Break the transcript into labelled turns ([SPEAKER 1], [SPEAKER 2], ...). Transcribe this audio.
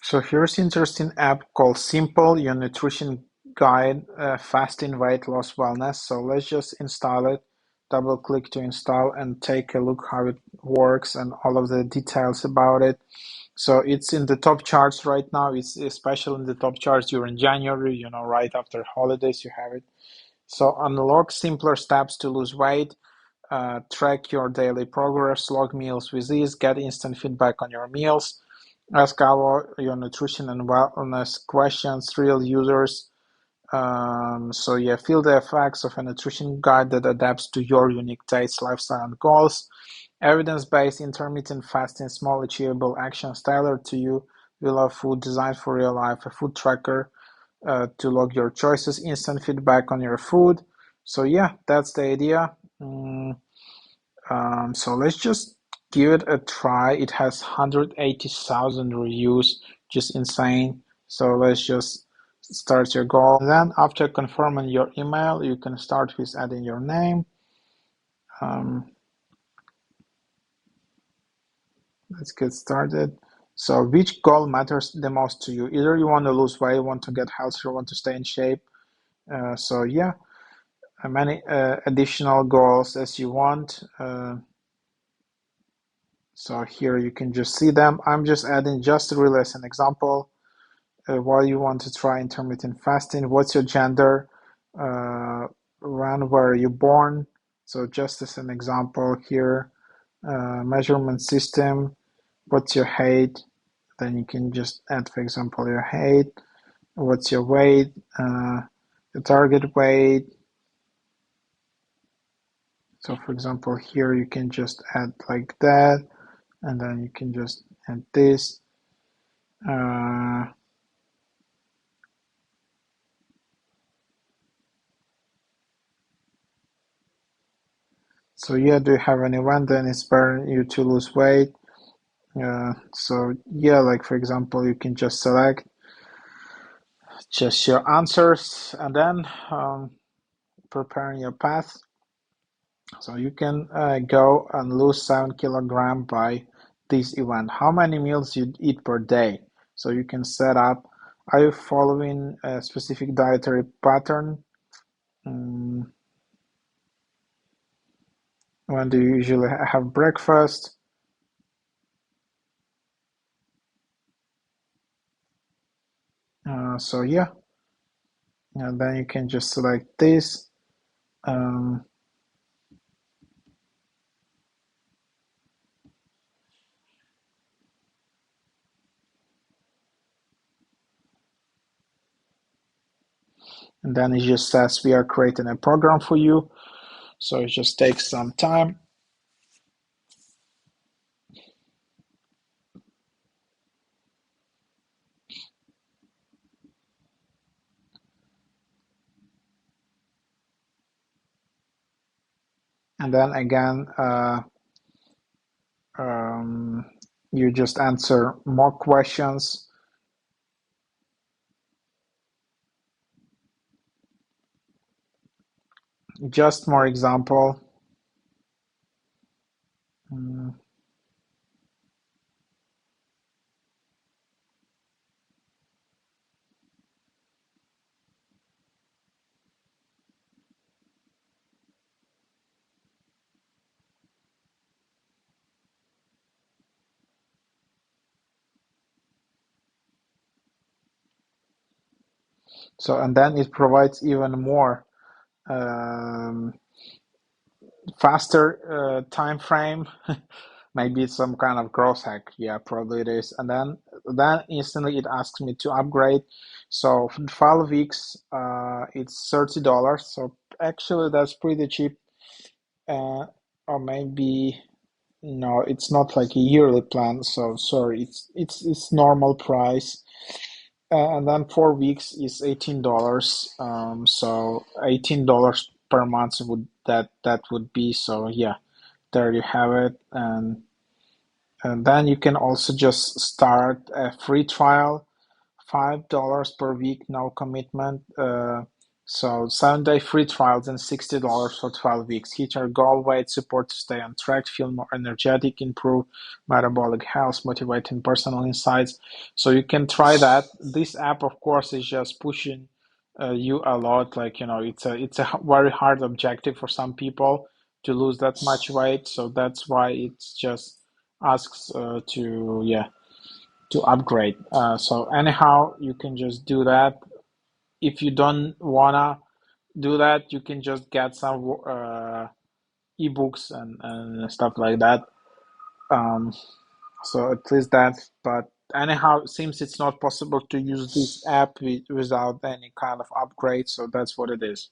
[SPEAKER 1] So here's an interesting app called Simple, your nutrition guide, fasting, weight loss, wellness. So let's just install it, double click to install and take a look how it works and all of the details about it. So it's in the top charts right now. It's especially in the top charts during January, right after holidays you have it. So unlock simpler steps to lose weight, track your daily progress, log meals with ease, get instant feedback on your meals, ask our your nutrition and wellness questions, real users. So yeah, feel the effects of a nutrition guide that adapts to your unique tastes, lifestyle, and goals. Evidence-based intermittent fasting, small achievable actions tailored to you. We love food designed for real life. A food tracker to log your choices, instant feedback on your food. So yeah, that's the idea. Mm, so let's just give it a try. It has 180,000 reviews, just insane. So let's just start your goal. And then after confirming your email, you can start with adding your name. Um, let's get started. So which goal matters the most to you? Either you want to lose weight, want to get healthier, want to stay in shape. So yeah, many additional goals as you want. So here you can just see them. I'm just adding just really as an example. Why you want to try intermittent fasting? What's your gender? Uh, when were you born? So just as an example here, measurement system. What's your height? Then you can just add, for example, your height. What's your weight? Your target weight. So for example, here you can just add like that, and then you can just add this. Uh, so yeah, do you have an event that inspire you to lose weight? So yeah, like for example, you can just select just your answers and then preparing your path. So you can go and lose 7 kilogram by this event. How many meals you eat per day? So you can set up. Are you following a specific dietary pattern? Um, when do you usually have breakfast? So yeah, and then you can just select this. Um, and then it just says we are creating a program for you. So it just takes some time. And then again, um, you just answer more questions. Just more example. Mm, So, and then it provides even more um, faster time frame. Maybe it's some kind of growth hack. Yeah, probably it is. And then instantly it asks me to upgrade. So for 12 weeks, it's $30. So actually that's pretty cheap. Or maybe no, it's not like a yearly plan. So sorry, it's normal price. And then 4 weeks is $18. So $18 per month would that would be. So yeah, there you have it. And then you can also just start a free trial, $5 per week, no commitment. So 7-day free trials and $60 for 12 weeks. Hit your goal weight, support to stay on track, feel more energetic, improve metabolic health, motivating personal insights. So you can try that. This app, of course, is just pushing you a lot. Like, it's a very hard objective for some people to lose that much weight. So that's why it's just asks to, yeah, to upgrade. So anyhow, you can just do that. If you don't wanna do that, you can just get some ebooks and stuff like that. Um, so at least that. But anyhow, it seems it's not possible to use this app without any kind of upgrade. So that's what it is.